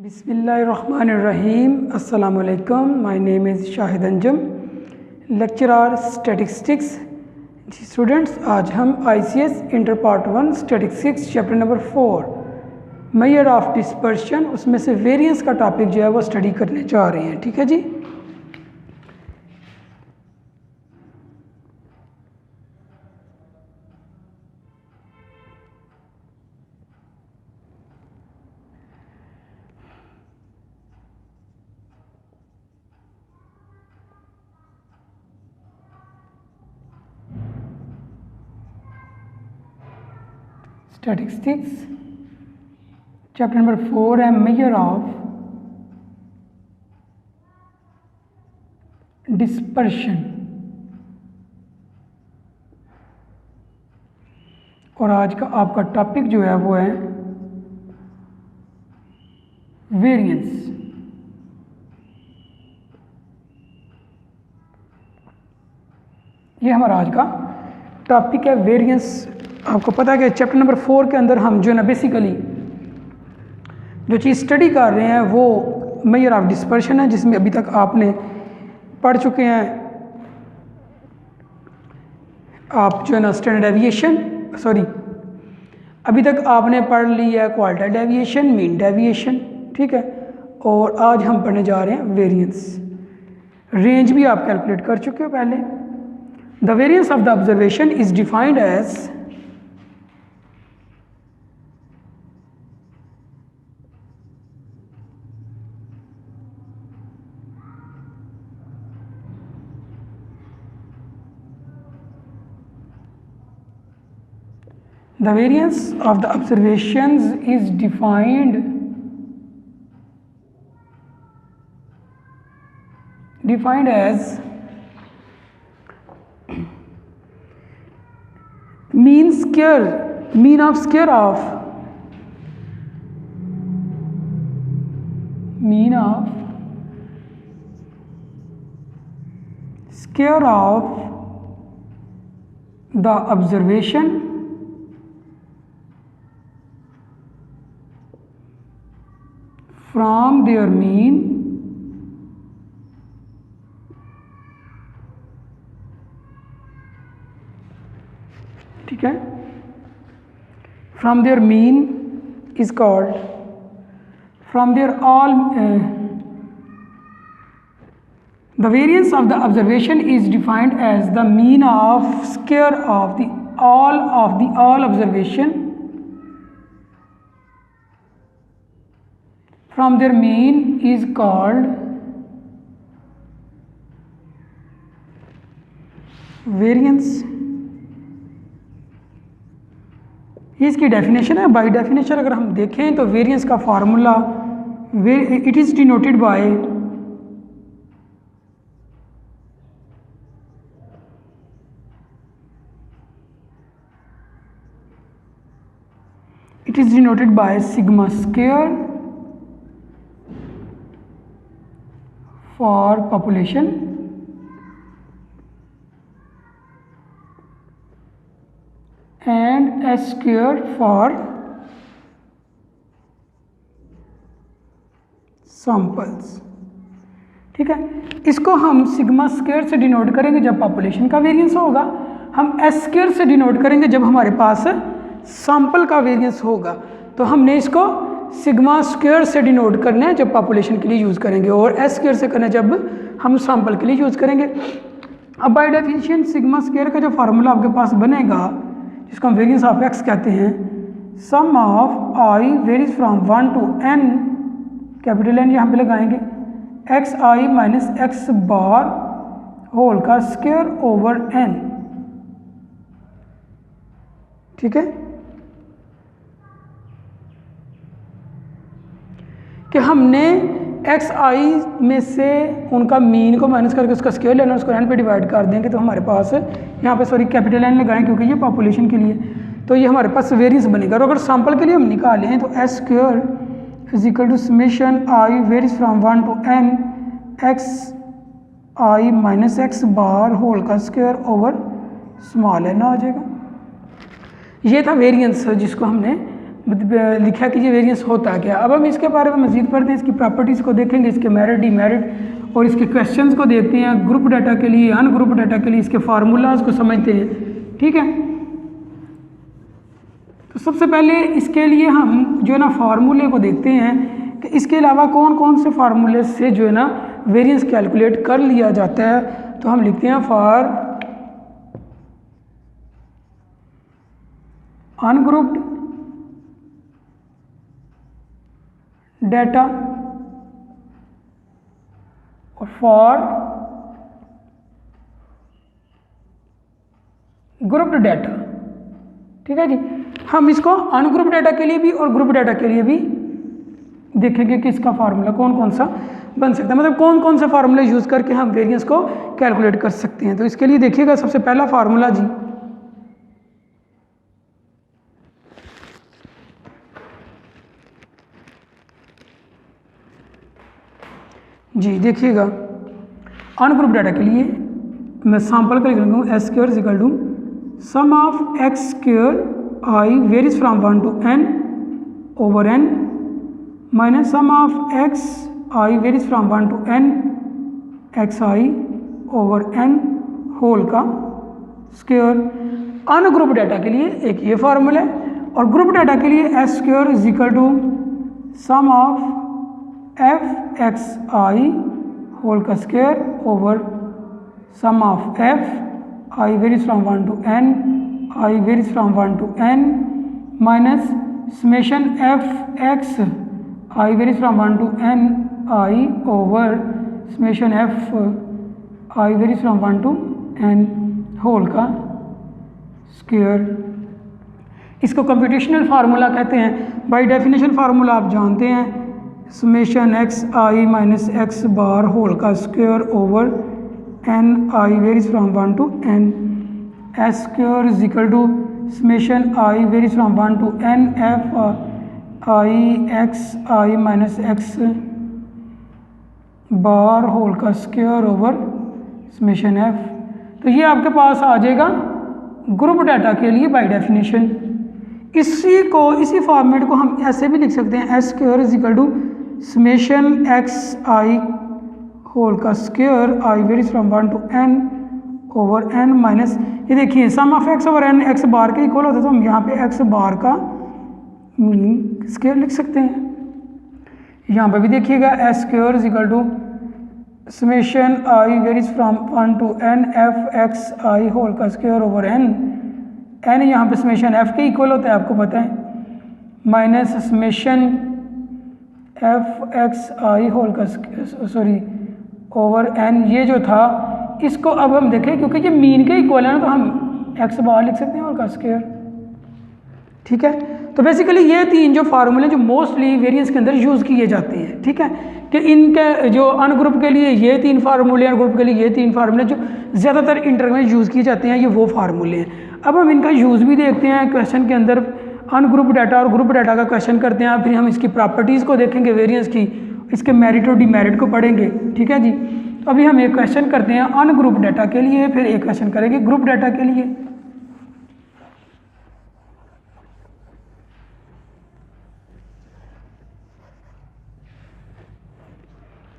बिस्मिल्लाहिर्रहमानिर्रहीम। अस्सलाम वालेकुम। My name is Shahid Anjum, lecturer statistics. जी स्टूडेंट्स, आज हम ICS inter part 1 statistics chapter number 4 measure of dispersion, उसमें से वेरिएंस का टॉपिक जो है वो स्टडी करने जा रहे हैं। ठीक है जी। स्टैटिस्टिक्स चैप्टर नंबर 4 है मेजर ऑफ डिस्पर्शन, और आज का आपका टॉपिक जो है वो है वेरिएंस। ये हमारा आज का टॉपिक है वेरिएंस। आपको पता है कि चैप्टर नंबर 4 के अंदर हम जो है ना बेसिकली जो चीज़ स्टडी कर रहे हैं वो मेजर ऑफ डिस्पर्शन है, जिसमें अभी तक आपने पढ़ चुके हैं आप जो है ना स्टैंडर्ड डेविएशन, अभी तक आपने पढ़ ली है क्वालिटी डेविएशन, मीन डेविएशन। ठीक है, और आज हम पढ़ने जा रहे हैं वेरिएंस। रेंज भी आप कैलकुलेट कर चुके हो पहले। The variance of the observation is defined as the variance of the observations is defined as mean of square of the observation from their mean ठीक है, from their mean is called from their all the variance of the observation is defined as the mean of square of the all observation from their mean is called variance। ये इसकी definition है। By definition अगर हम देखें तो variance का formula it is denoted by sigma square for population and S square for samples। ठीक है, इसको हम सिग्मा स्क्वायर से डिनोट करेंगे जब पॉपुलेशन का वेरिएंस होगा, हम एस स्क्वायर से डिनोट करेंगे जब हमारे पास सैंपल का वेरिएंस होगा। तो हमने इसको सिग्मा स्क्वायर से डिनोट करना है जब पॉपुलेशन के लिए यूज़ करेंगे, और एस स्क्वायर से करना है जब हम सैंपल के लिए यूज़ करेंगे। अब बाय डेफिनेशन सिग्मा स्क्वायर का जो फार्मूला आपके पास बनेगा, जिसको हम वेरिएंस ऑफ एक्स कहते हैं, sum of I varies from 1 to n, capital N यहाँ पे लगाएंगे, X I minus X bar whole का स्क्वायर ओवर n। ठीक है, कि हमने एक्स आई में से उनका मीन को माइनस करके उसका स्क्वायर लेना, उसको n पे डिवाइड कर देंगे तो हमारे पास यहाँ पे कैपिटल N लगाएं क्योंकि ये पॉपुलेशन के लिए, तो ये हमारे पास वेरिएंस बनेगा। और अगर सैंपल के लिए हम निकालें तो S square is equal to summation I varies from 1 to n X I minus X bar whole का स्क्वायर ओवर स्मॉल n आ जाएगा। ये था वेरिएंस जिसको हमने लिखा कि ये वेरिएंस होता क्या। अब हम इसके बारे में मज़ीद पढ़ते हैं, इसकी प्रॉपर्टीज़ को देखेंगे, इसके मेरिट डिमेरिट और इसके क्वेश्चंस को देखते हैं, ग्रुप डाटा के लिए, अनग्रुप डाटा के लिए इसके फार्मूलाज को समझते हैं। ठीक है, तो सबसे पहले इसके लिए हम जो है ना फार्मूले को देखते हैं कि इसके अलावा कौन कौन से फार्मूले से जो है ना वेरिएंस कैलकुलेट कर लिया जाता है। तो हम लिखते हैं फॉर अनग्रुप्ड डाटा और फॉर ग्रुप्ड डाटा। ठीक है जी, हम इसको अनग्रुप डाटा के लिए भी और ग्रुप डाटा के लिए भी देखेंगे कि इसका फार्मूला कौन कौन सा बन सकता है, मतलब कौन कौन से फार्मूले यूज़ करके हम वेरिएंस को कैलकुलेट कर सकते हैं। तो इसके लिए देखिएगा सबसे पहला फार्मूला जी देखिएगा, अनग्रुप डाटा के लिए मैं सैम्पल का लिख लूँ S square is equal to sum of X square I varies from 1 to n over n minus sum of X I varies from 1 to n X I over n whole का square. Ungroup data के लिए एक ये formula है और group data के लिए S square is equal to sum of F X I whole का square over sum of F I varies from 1 to n I varies from 1 to n minus summation F X I varies from 1 to n I over summation F I varies from 1 to n whole का square. इसको computational formula कहते हैं। By definition formula आप जानते हैं, summation X I minus X bar whole का square over N I varies from 1 to n S square is equal to summation I varies from 1 to n F I X I minus X bar whole का square over summation F. तो ये आपके पास आ जाएगा group data के लिए by definition. इसी format को हम ऐसे भी लिख सकते हैं, S square is equal to summation X I whole का square I varies from 1 to n over n minus, ये देखिए sum of X over n X bar के इक्वल होता है, तो हम यहाँ पे एक्स बार का मीनिंग स्क्वायर लिख सकते हैं। यहाँ पे भी देखिएगा S square is equal to summation I varies from 1 to n F X I whole का स्क्वायर ओवर n यहाँ पे समेशन एफ के इक्वल होता है आपको पता है, minus summation F X I whole का सॉरी ओवर n। ये जो था इसको अब हम देखें क्योंकि ये मीन के इक्वल है ना, तो हम एक्स बार लिख सकते हैं होल का स्क्वायर। ठीक है, तो बेसिकली ये तीन जो फार्मूले जो मोस्टली वेरिएंस के अंदर यूज़ किए जाते हैं। ठीक है, कि इनके जो अनग्रुप के लिए ये तीन फार्मूले और ग्रुप के लिए ये तीन फार्मूले जो ज़्यादातर इंटर में यूज़ किए जाते हैं, ये वो फार्मूले हैं। अब हम इनका यूज़ भी देखते हैं क्वेश्चन के अंदर, अनग्रुप डाटा और ग्रुप डाटा का क्वेश्चन करते हैं, फिर हम इसकी प्रॉपर्टीज़ को देखेंगे वेरिएंस की, इसके मेरिट और डिमेरिट को पढ़ेंगे। ठीक है जी, अभी हम एक क्वेश्चन करते हैं अनग्रुप डाटा के लिए, फिर एक क्वेश्चन करेंगे ग्रुप डाटा के लिए।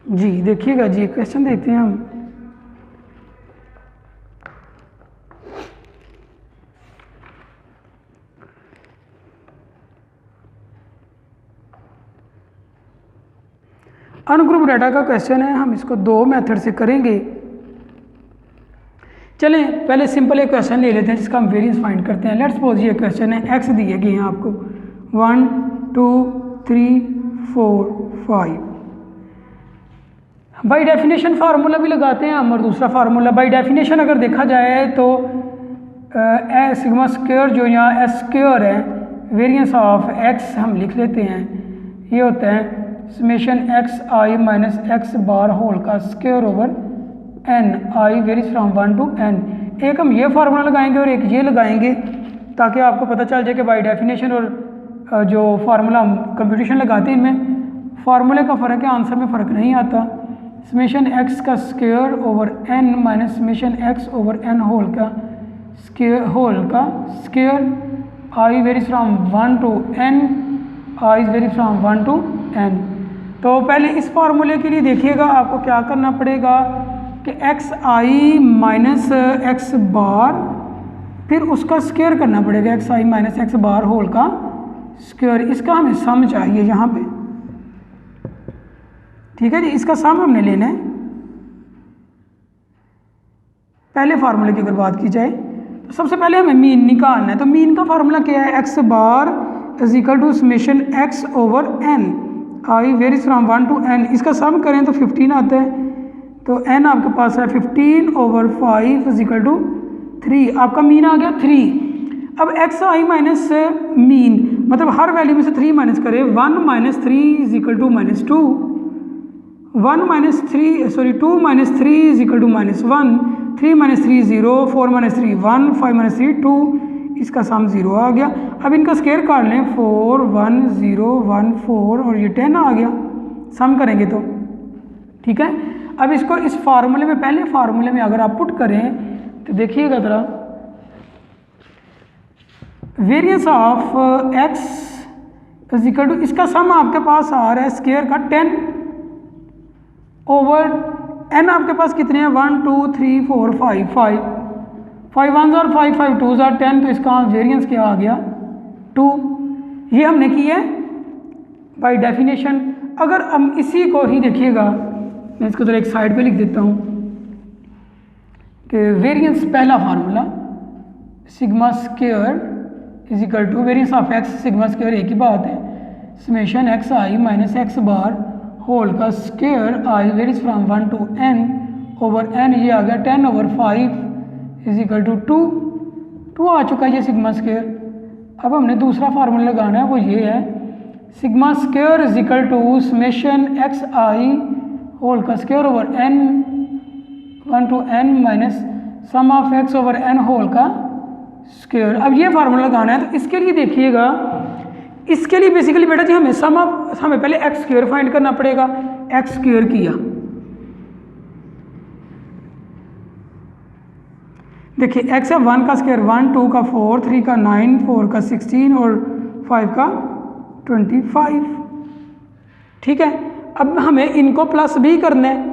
जी देखिएगा जी, क्वेश्चन देखते हैं हम। अनग्रुप डाटा का क्वेश्चन है, हम इसको दो मेथड से करेंगे। चलें पहले सिंपल एक क्वेश्चन ले लेते हैं जिसका हम वेरिएंस फाइंड करते हैं। लेट्स सपोज ये क्वेश्चन है, एक्स दिए गए हैं आपको 1 2 3 4 5। बाई डेफिनेशन फार्मूला भी लगाते हैं हम, और दूसरा फार्मूला बाई डेफिनेशन अगर देखा जाए तो सिग्मा स्क्वायर जो यहाँ एस स्क्वायर है वेरिएंस ऑफ एक्स हम लिख लेते हैं, ये होता है summation X I minus X bar whole का square over N I varies from 1 to n। एक हम ये फार्मूला लगाएंगे और एक ये लगाएंगे ताकि आपको पता चल जाए कि बाई डेफिनेशन और जो फार्मूला हम कंप्यूटेशन लगाते हैं इनमें फार्मूले का फ़र्क है, आंसर में फ़र्क नहीं आता। समेशन एक्स का square over n minus summation X over n whole का square I varies from 1 to n, I vary from 1 to n। तो पहले इस फार्मूले के लिए देखिएगा आपको क्या करना पड़ेगा कि एक्स आई माइनस एक्स बार, फिर उसका स्क्वायर करना पड़ेगा, x I minus X bar whole का स्क्वायर। इसका हमें सम चाहिए यहाँ पे, ठीक है जी। इसका सम हमने लेना है। पहले फार्मूले की अगर बात की जाए तो सबसे पहले हमें मीन निकालना है। तो मीन का फार्मूला क्या है, X bar is equal to summation X over N, I varies from 1 to n। इसका सम करें तो 15 आता है, तो n आपके पास है 15 ओवर 5 इज इक्वल टू 3। आपका मीन आ गया 3। अब एक्स आई माइनस मीन मतलब हर वैल्यू में से 3 माइनस करें, 1 minus 3 is equal to -2, 1 minus 3 sorry 2 minus 3 is equal to -1, 3 minus 3 0, 4 minus 3 1, 5 minus 3 2, इसका सम 0 आ गया। अब इनका स्क्वायर काट लें, 4 1 0 1 4 और ये 10 आ गया सम करेंगे तो, ठीक है। अब इसको इस फार्मूले में, पहले फार्मूले में अगर आप पुट करें तो देखिएगा ज़रा, variance of X is equal to, इसका सम आपके पास आ रहा है स्क्वायर का 10 ओवर n आपके पास कितने हैं, 1 2 3 4 5 5 1 और 5 5 2 आर 10, तो इसका वेरिएंस क्या आ गया 2। ये हमने किया है बाय डेफिनेशन। अगर हम इसी को ही देखिएगा, मैं इसको जरा एक साइड पे लिख देता हूँ कि वेरिएंस पहला formula sigma square is equal to variance of X sigma square, एक ही बात है, summation X I minus X bar whole का square I varies from 1 to n over n, ये आ गया 10 ओवर 5 इज इक्वल टू 2 आ चुका है ये सिग्मा स्क्वायर। अब हमने दूसरा फार्मूला लगाना है, वो ये है sigma square is equal to summation X I whole का square over n 1 to n minus sum of X over n whole का स्क्वायर। अब ये फार्मूला लगाना है, तो इसके लिए देखिएगा, इसके लिए बेसिकली बेटा जी हमें सम ऑफ, हमें पहले एक्स स्क्वायर फाइंड करना पड़ेगा। एक्स स्क्वायर किया, देखिए एक्स है 1 का स्क्वायर 1, 2 का 4, 3 का 9, 4 का 16 और 5 का 25, ठीक है। अब हमें इनको प्लस भी करना है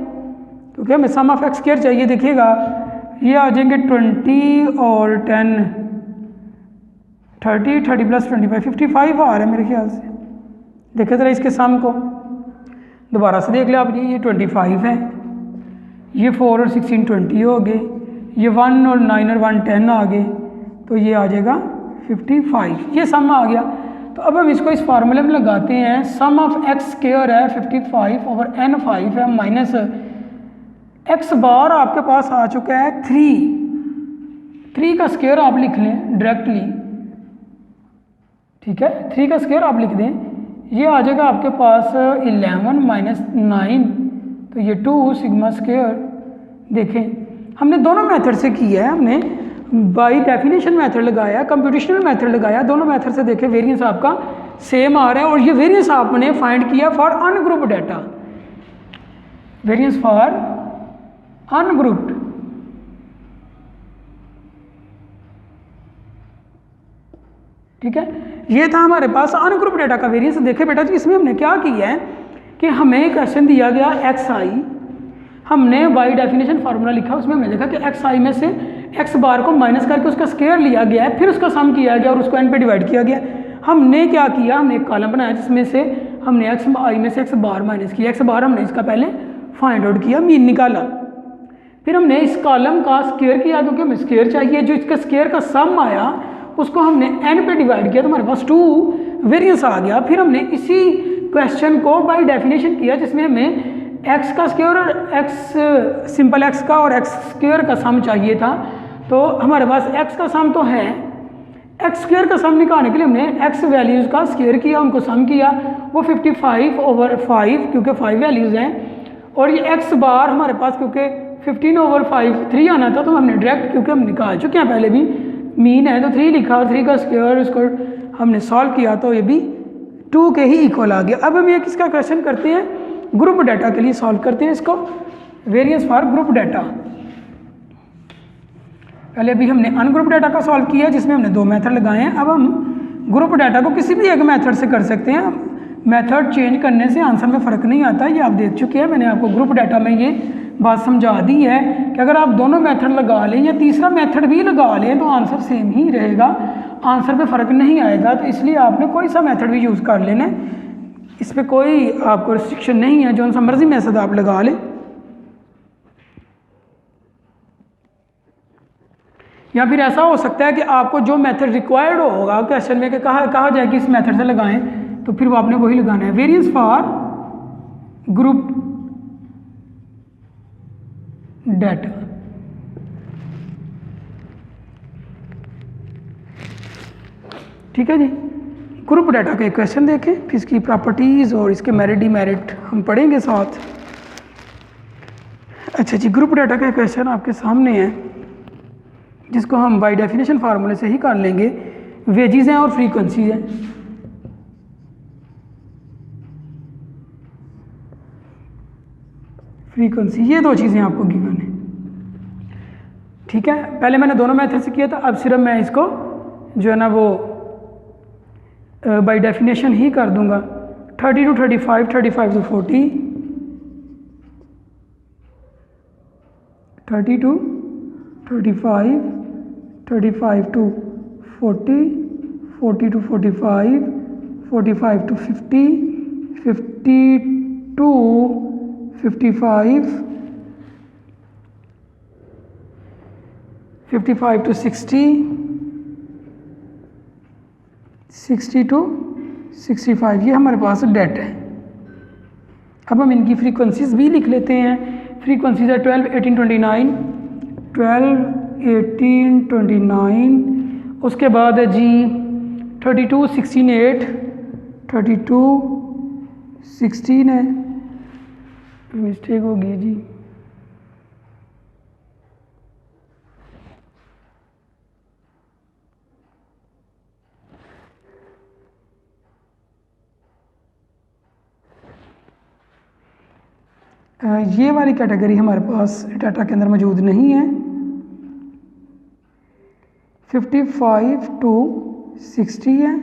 क्योंकि हमें सम ऑफ एक्स स्क्वायर चाहिए। देखिएगा ये आ जाएंगे 20 और 10 30, 30 प्लस 25 55 आ रहा है मेरे ख्याल से। देखे ज़रा इसके सम को, दोबारा से देख ले आप, ये 25 है, ये 4 और 16 20 हो गए, ये 1 और 9 और 1 10 आ गए, तो ये आ जाएगा 55, ये सम आ गया। तो अब हम इसको इस फार्मूले में लगाते हैं, सम ऑफ एक्स स्क्वायर है 55 ओवर n 5 है माइनस एक्स बार आपके पास आ चुका है 3 का स्क्वायर आप लिख लें डायरेक्टली, ठीक है। 3 का स्क्वायर आप लिख दें, ये आ जाएगा आपके पास 11 माइनस 9, तो ये 2 सिग्मा स्क्वायर। देखें हमने दोनों मेथड से किया है, हमने बाई डेफिनेशन मेथड लगाया, कंप्यूटेशनल मेथड लगाया, दोनों मेथड से देखें वेरिएंस आपका सेम आ रहा है। और ये वेरिएंस आपने फाइंड किया for ungroup data, variance for ungrouped, ठीक है। ये था हमारे पास अनग्रुप डाटा का वेरिएंस। देखे बेटा जी इसमें हमने क्या किया है कि हमें क्वेश्चन दिया गया एक्स आई, हमने बाई डेफिनेशन फार्मूला लिखा, उसमें हमने देखा कि एक्स आई में से एक्स बार को माइनस करके उसका स्क्वायर लिया गया है, फिर उसका सम किया गया और उसको एन पे डिवाइड किया गया। हमने क्या किया, हमने एक कॉलम बनाया जिसमें से हमने एक्स आई में से एक्स बार माइनस किया, एक्स बार हमने इसका पहले फाइंड आउट किया, मीन निकाला, फिर हमने इस कॉलम का स्क्वायर किया क्योंकि हमें स्क्वायर चाहिए, जो इसका स्क्वायर का सम आया उसको हमने एन पे डिवाइड किया तो हमारे पास 2 वेरिएंस आ गया। फिर हमने इसी क्वेश्चन को बाय डेफिनेशन किया जिसमें हमें एक्स का स्क्वायर और एक्स सिंपल एक्स का और एक्स स्क्वायर का सम चाहिए था। तो हमारे पास एक्स का सम तो है, एक्स स्क्वायर का सम निकालने के लिए हमने एक्स वैल्यूज़ का स्क्वायर किया, उनको सम किया, वो 55 ओवर 5 क्योंकि 5 वैल्यूज़ हैं, और ये एक्स बार हमारे पास क्योंकि 15 ओवर 5 3 आना था तो हमने डायरेक्ट क्योंकि हम निकाल चुके हैं पहले भी, मीन है तो 3 लिखा और 3 का स्क्वायर इसको हमने सॉल्व किया तो ये भी 2 के ही इक्वल आ गया। अब हम ये किसका क्वेश्चन करते हैं, ग्रुप डाटा के लिए सॉल्व करते हैं इसको, वेरिएंस फॉर ग्रुप डाटा। पहले अभी हमने अनग्रुप डाटा का सॉल्व किया जिसमें हमने 2 मेथड लगाए हैं, अब हम ग्रुप डाटा को किसी भी एक मेथड से कर सकते हैं, मेथड चेंज करने से आंसर में फ़र्क नहीं आता। ये आप देख चुके हैं, मैंने आपको ग्रुप डाटा में ये बात समझा दी है कि अगर आप दोनों मेथड लगा लें या तीसरा मेथड भी लगा लें तो आंसर सेम ही रहेगा, आंसर पे फ़र्क नहीं आएगा। तो इसलिए आपने कोई सा मेथड भी यूज़ कर लेना, इस पर कोई आपको रिस्ट्रिक्शन नहीं है, जो सा मर्जी मेथड आप लगा लें। या फिर ऐसा हो सकता है कि आपको जो मेथड रिक्वायर्ड होगा क्वेश्चन में कि कहा जाए कि इस मेथड से लगाएं, तो फिर वो आपने वही लगाना है। वेरिएंस फॉर ग्रुप डाटा, ठीक है जी। ग्रुप डाटा का एक क्वेश्चन देखें, फिर इसकी प्रॉपर्टीज़ और इसके मेरिट डिमेरिट हम पढ़ेंगे साथ। अच्छा जी, ग्रुप डाटा का एक क्वेश्चन आपके सामने है जिसको हम बाय डेफिनेशन फार्मूले से ही कर लेंगे। वेजेस हैं और फ्रीक्वेंसी है। फ्रीक्वेंसी, ये दो चीज़ें आपको गिवन है, ठीक है। पहले मैंने दोनों मेथड से किया था, अब सिर्फ मैं इसको जो है ना वो बाय डेफिनेशन ही कर दूंगा। 30 to 35, 35 to 40, 30 to 35, 35 to 40, 40 to 45, 45 to 50, 50 to 55, 55 to 60, 60 to 65, ये हमारे पास डेटा है। अब हम इनकी फ्रीक्वेंसीज भी लिख लेते हैं। फ्रीक्वेंसीज है 12, 18, 29, 12, 18, 29, उसके बाद है जी 32, 16, 8, 32, 16 है, मिस्टेक हो गई जी। ये वाली कैटेगरी हमारे पास डाटा के अंदर मौजूद नहीं है। 55 to 60 है,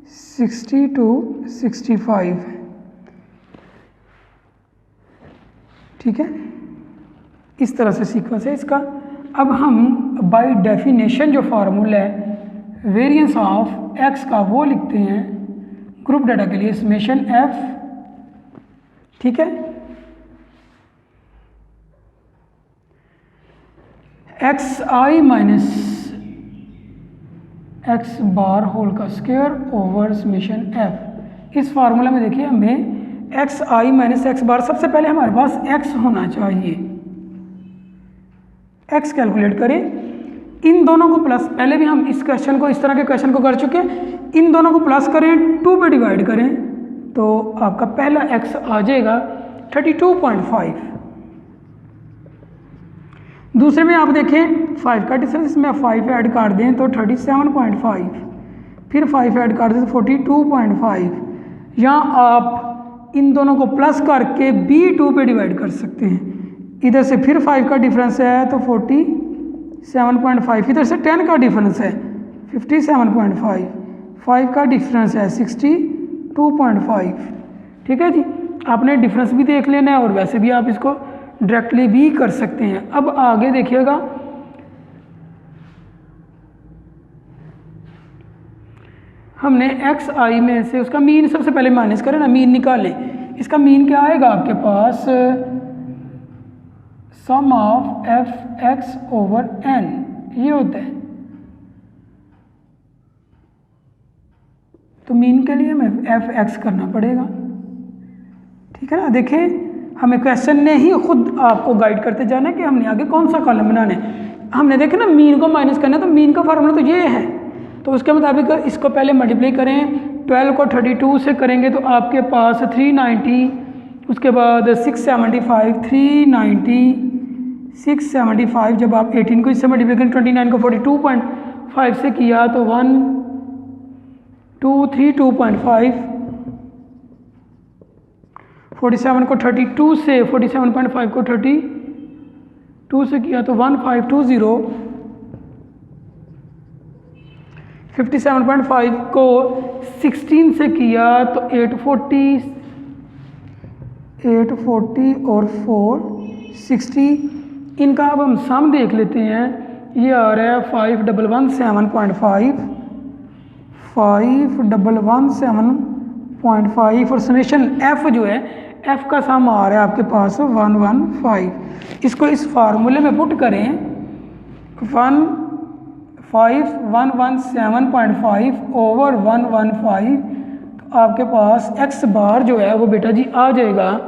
60 to 65 है, ठीक है। इस तरह से सीक्वेंस है इसका। अब हम बाय डेफिनेशन जो फार्मूला है वेरिएंस ऑफ एक्स का वो लिखते हैं ग्रुप डाटा के लिए, समेशन एफ, ठीक है। X I minus X bar whole का स्क्वायर ओवर समेशन एफ। इस फार्मूला में देखिए हमें एक्स आई माइनस एक्स बार, सबसे पहले हमारे पास एक्स होना चाहिए। एक्स कैलकुलेट करें, इन दोनों को प्लस, पहले भी हम इस क्वेश्चन को, इस तरह के क्वेश्चन को कर चुके हैं। इन दोनों को प्लस करें, 2 पे डिवाइड करें तो आपका पहला एक्स आ जाएगा 32.5। दूसरे में आप देखें 5 का डिफरेंस, इसमें 5 ऐड कर दें तो 37.5, फिर 5 ऐड कर दें तो 42.5। यहाँ आप इन दोनों को प्लस करके B2 पे डिवाइड कर सकते हैं। इधर से फिर 5 का डिफरेंस है तो 47.5, इधर से 10 का डिफरेंस है 57.5, 5 का डिफरेंस है 62.5, ठीक है जी। आपने डिफरेंस भी देख लेना है और वैसे भी आप इसको डायरेक्टली भी कर सकते हैं। अब आगे देखिएगा, हमने एक्स आई में से उसका मीन सबसे पहले माइनस करें ना, मीन निकालें। इसका मीन क्या आएगा आपके पास, sum of F X over N, ये होता है। तो मीन के लिए हमें एफ एक्स करना पड़ेगा, ठीक है ना। देखें हमें क्वेश्चन ने ही खुद आपको गाइड करते जाना है कि हमने आगे कौन सा कॉलम बनाना है। हमने देखे ना मीन को माइनस करना है, तो मीन का फार्मूला तो ये है। तो उसके मुताबिक इसको पहले मल्टीप्लाई करें, 12 को 32 से करेंगे तो आपके पास 390, उसके बाद 675, 390, 675। जब आप 18 को इससे मल्टीप्लाई करें, 29 को 42.5 से किया तो 1232.5, 47 को 32 से, 47.5 को 32 से किया तो 1520। 57.5 को 16 से किया तो 840 और 460। इनका अब हम सम देख लेते हैं। ये आ रहा है 5117.5 और समेशन एफ जो है, एफ का सम आ रहा है आपके पास 115। इसको इस फार्मूले में पुट करें 15117.5 ओवर 115, तो आपके पास एक्स बार जो है वो बेटा जी आ जाएगा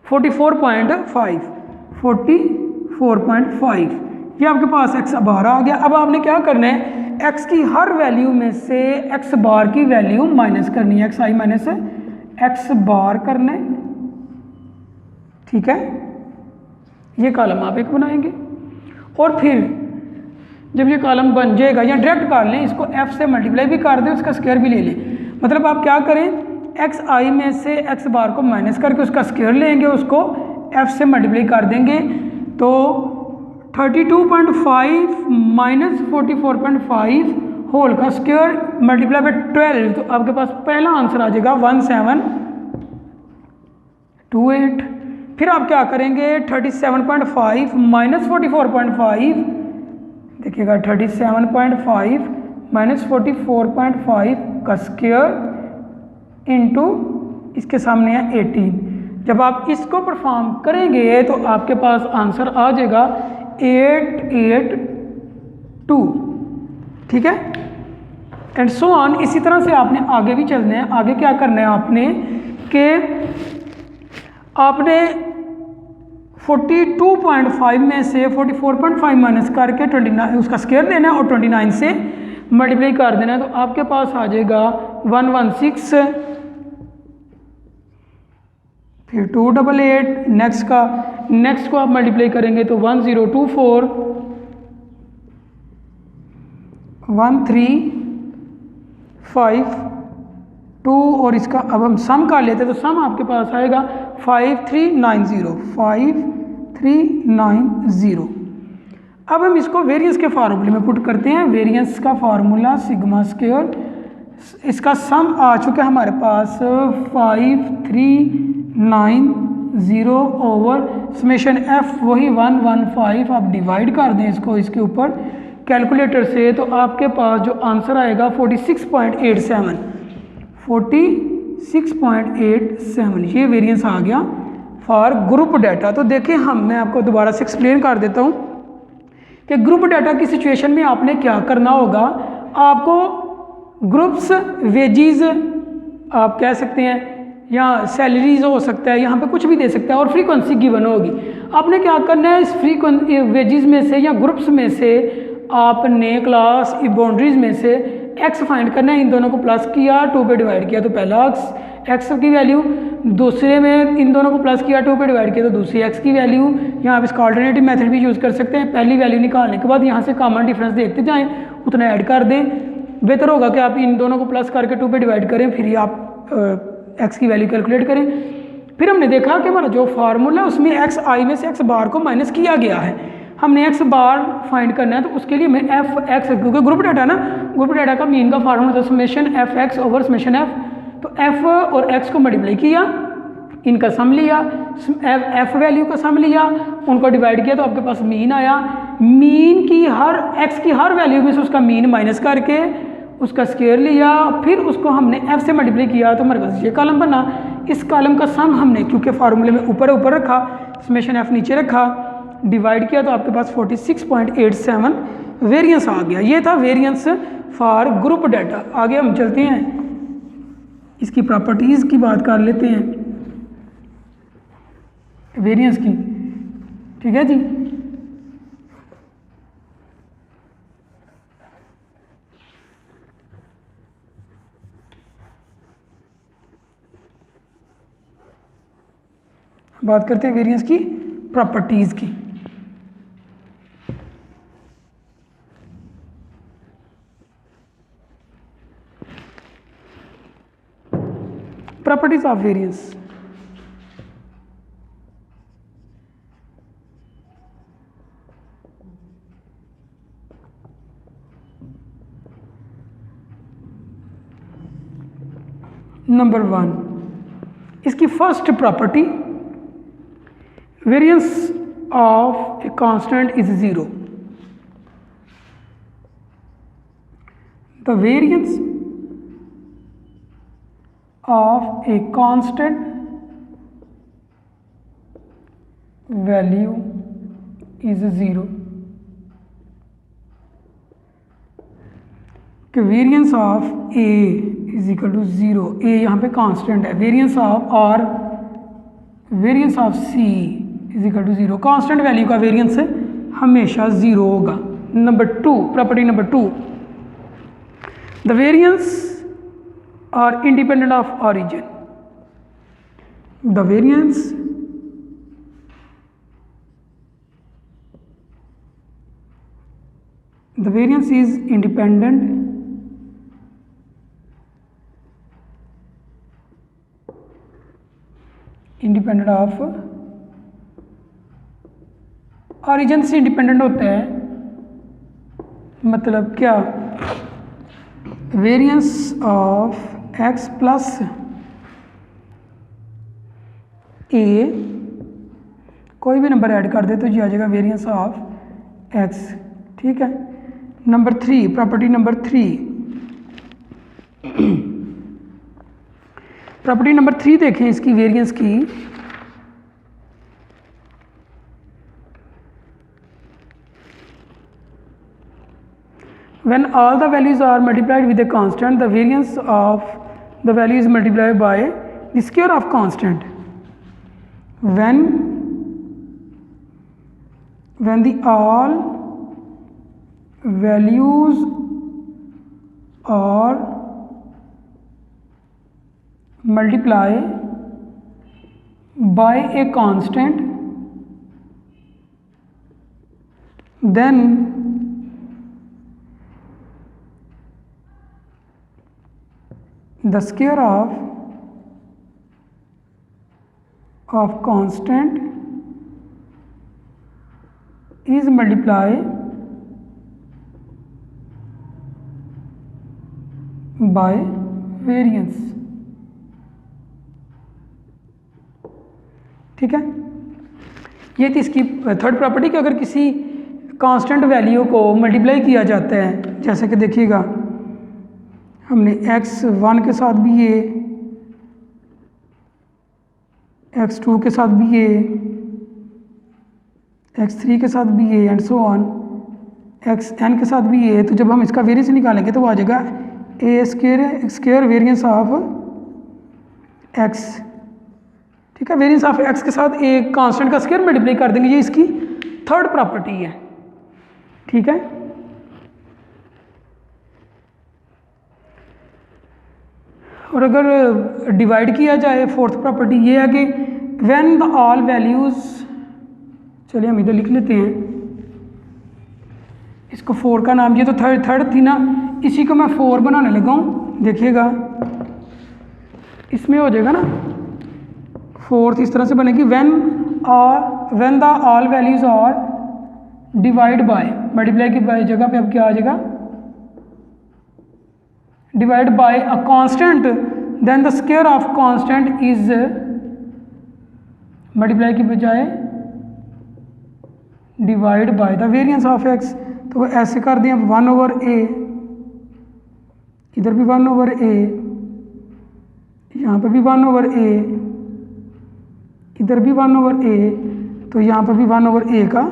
44.5। ये आपके पास एक्स बार आ गया। अब आपने क्या करना है, एक्स की हर वैल्यू में से एक्स बार की वैल्यू माइनस करनी है, एक्स आई माइनस एक्स बार करना है। ठीक है, ये कॉलम आप एक बनाएंगे और फिर जब ये कॉलम बन जाएगा, या डायरेक्ट कर लें इसको, एफ से मल्टीप्लाई भी कर दें, उसका स्क्वायर भी ले लें। मतलब आप क्या करें, एक्स आई में से एक्स बार को माइनस करके उसका स्क्वायर लेंगे, उसको एफ से मल्टीप्लाई कर देंगे, तो 32.5 माइनस 44.5 होल का स्क्वायर मल्टीप्लाई बाय 12, तो आपके पास पहला आंसर आ जाएगा 1728। फिर आप क्या करेंगे, 37.5 माइनस 44.5, देखिएगा 37.5 माइनस 44.5 का स्क्वायर इंटू इसके सामने है 18। जब आप इसको परफॉर्म करेंगे तो आपके पास आंसर आ जाएगा 882। ठीक है, एंड सो ऑन। इसी तरह से आपने आगे भी चलना है। आगे क्या करना है आपने कि आपने 42.5 में से 44.5 माइनस करके 29 उसका स्क्वायर देना है और 29 से मल्टीप्लाई कर देना है, तो आपके पास आ जाएगा 116, फिर 288। नेक्स्ट को आप मल्टीप्लाई करेंगे तो 1024, 1352 और इसका अब हम सम कर लेते हैं, तो सम आपके पास आएगा 5390। अब हम इसको वेरिएंस के फार्मूले में पुट करते हैं। वेरिएंस का फार्मूला सिग्मा स्क्वायर, इसका सम आ चुका है हमारे पास 5390 ओवर समेशन एफ वही 115। आप डिवाइड कर दें इसको इसके ऊपर कैलकुलेटर से, तो आपके पास जो आंसर आएगा 46.87। ये वेरिएंस आ गया फॉर ग्रुप डाटा। तो देखिए मैं आपको दोबारा से एक्सप्लेन कर देता हूँ कि ग्रुप डाटा की सिचुएशन में आपने क्या करना होगा। आपको ग्रुप्स, वेजीज आप कह सकते हैं, या सैलरीज हो सकता है, यहाँ पे कुछ भी दे सकता है, और फ्रीक्वेंसी गिवन होगी। आपने क्या करना है, इस वेजीज में से या ग्रुप्स में से आपने क्लास बाउंड्रीज में से एक्स फाइंड करना है। इन दोनों को प्लस किया, 2 पे डिवाइड किया तो पहला एक्स की वैल्यू, दूसरे में इन दोनों को प्लस किया, 2 पे डिवाइड किया तो दूसरी एक्स की वैल्यू। यहाँ आप इसका ऑल्टरनेटिव मेथड भी यूज़ कर सकते हैं। पहली वैल्यू निकालने के बाद यहाँ से कॉमन डिफरेंस देखते जाएँ, उतना ऐड कर दें। बेहतर होगा कि आप इन दोनों को प्लस करके 2 पे डिवाइड करें, फिर ही आप एक्स की वैल्यू कैलकुलेट करें। फिर हमने देखा कि हमारा जो फार्मूला है उसमें एक्स आई में से एक्स बार को माइनस किया गया है। हमने एक्स बार फाइंड करना है, तो उसके लिए मैं एफ एक्स, क्योंकि ग्रुप डाटा ना, ग्रुप डाटा का मीन का formula summation F X over summation F, तो एफ और एक्स को मल्टीप्लाई किया, इनका सम लिया, एफ वैल्यू का सम लिया, उनको डिवाइड किया तो आपके पास मीन आया। मीन की हर एक्स की हर वैल्यू में से उसका मीन माइनस करके उसका स्क्वायर लिया, फिर उसको हमने एफ से मल्टीप्लाई किया तो हमारे पास ये कॉलम बना। इस कॉलम का सम हमने, क्योंकि फार्मूले में ऊपर रखा, समेशन एफ नीचे रखा, डिवाइड किया तो आपके पास 46.87 वेरिएंस आ गया। ये था वेरिएंस फॉर ग्रुप डाटा। आगे हम चलते हैं, इसकी प्रॉपर्टीज़ की बात कर लेते हैं वेरिएंस की। ठीक है जी, बात करते हैं वेरिएंस की प्रॉपर्टीज़ की। Properties of variance. नंबर 1, इसकी first property, variance of A constant is 0। The variance of A constant value is 0। कि variance of A is equal to 0, A यहाँ पे कांस्टेंट है, वेरिएंस ऑफ और variance of C is equal to 0। Constant value का variance हमेशा 0 होगा। Number 2, property number 2, the variance are independent of origin. The variance is independent of origin से independent होते हैं। मतलब क्या, वेरिएंस ऑफ x प्लस ए, कोई भी नंबर ऐड कर दे तो ये आ जाएगा वेरिएंस ऑफ x। ठीक है। Number 3, property number 3, property number 3 देखें इसकी वेरिएंस की। When all the values are multiplied with a constant, the variance of the value is multiplied by the square of constant. When the all values are multiplied by a constant, then the square of constant is multiplied by variance। ठीक है। ये थी इसकी third property कि अगर किसी constant value को multiply किया जाता है, जैसे कि देखिएगा हमने x1 के साथ भी ये, x2 के साथ भी ये, x3 के साथ भी ये एंड सो ऑन, xn के साथ भी ये, तो जब हम इसका वेरिएंस निकालेंगे तो वो आ जाएगा ए स्क्वायर वेरिएंस ऑफ x। ठीक है। वेरिएंस ऑफ x के साथ एक कांस्टेंट का स्क्वायर मल्टीप्लाई कर देंगे, ये इसकी थर्ड प्रॉपर्टी है। ठीक है। और अगर डिवाइड किया जाए, फोर्थ प्रॉपर्टी ये है कि व्हेन द ऑल वैल्यूज, चलिए हम इधर लिख लेते हैं इसको, 4 का नाम, ये तो थर्ड थी ना, इसी को मैं 4 बनाने लगा हूँ। देखिएगा इसमें हो जाएगा ना, फोर्थ इस तरह से बनेगी, when the all values are divide by, multiply की जगह पे अब क्या आ जाएगा, divide by a constant, then the square of constant is, multiply की बजाय divide by the variance of x। तो वो ऐसे कर दिया 1/a, इधर भी 1/a, यहाँ पर भी 1/a, इधर भी 1/a, तो यहाँ पर भी 1/a का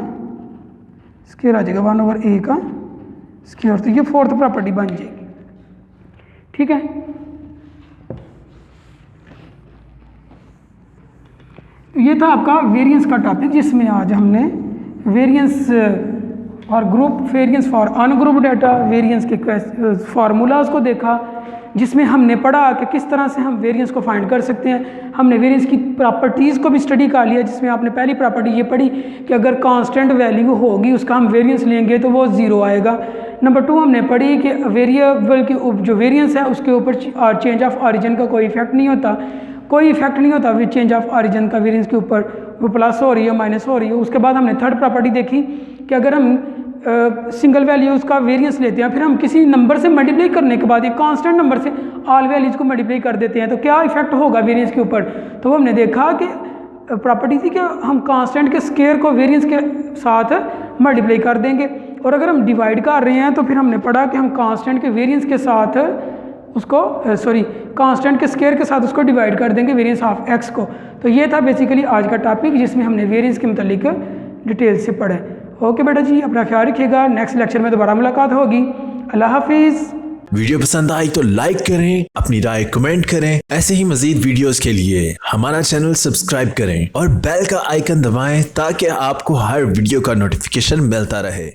स्क्वायर आ जाएगा, 1/a का स्क्वायर। तो ये फोर्थ प्रॉपर्टी बन जाएगी। ठीक है। ये था आपका वेरिएंस का टॉपिक, जिसमें आज हमने वेरिएंस और group variance for ungroup data, variance के फार्मूलाज को देखा, जिसमें हमने पढ़ा कि किस तरह से हम वेरिएंस को फाइंड कर सकते हैं। हमने वेरिएंस की प्रॉपर्टीज़ को भी स्टडी कर लिया, जिसमें आपने पहली प्रॉपर्टी ये पढ़ी कि अगर कांस्टेंट वैल्यू होगी उसका हम वेरिएंस लेंगे तो वो 0 आएगा। नंबर 2 हमने पढ़ी कि वेरिएबल की जो वेरिएंस है उसके ऊपर चेंज ऑफ ऑरिजिन का कोई इफेक्ट नहीं होता, कोई इफेक्ट नहीं होता विद चेंज ऑफ ऑरिजिन का वेरिएंस के ऊपर, वो प्लस हो रही है माइनस हो रही है। उसके बाद हमने थर्ड प्रॉपर्टी देखी कि अगर हम सिंगल वैल्यूज़ का वेरिएंस लेते हैं, फिर हम किसी नंबर से मल्टीप्लाई करने के बाद एक कांस्टेंट नंबर से ऑल वैल्यूज़ को मल्टीप्लाई कर देते हैं, तो क्या इफेक्ट होगा वेरिएंस के ऊपर। तो वो हमने देखा कि प्रॉपर्टी थी कि हम कांस्टेंट के स्केयर को वेरिएंस के साथ मल्टीप्लाई कर देंगे, और अगर हम डिवाइड कर रहे हैं तो फिर हमने पढ़ा कि हम कांस्टेंट के वेरिएंस के साथ उसको कांस्टेंट के स्केयर के साथ उसको डिवाइड कर देंगे वेरिएंस ऑफ एक्स को। तो ये था बेसिकली आज का टॉपिक जिसमें हमने वेरिएंस के मतलब डिटेल से पढ़े। ओके बेटा जी, अपना ख्याल रखिएगा, नेक्स्ट लेक्चर में दोबारा मुलाकात होगी। अल्लाह हाफिज़। वीडियो पसंद आई तो लाइक करें, अपनी राय कमेंट करें। ऐसे ही मजीद वीडियोस के लिए हमारा चैनल सब्सक्राइब करें और बेल का आइकन दबाएं ताकि आपको हर वीडियो का नोटिफिकेशन मिलता रहे।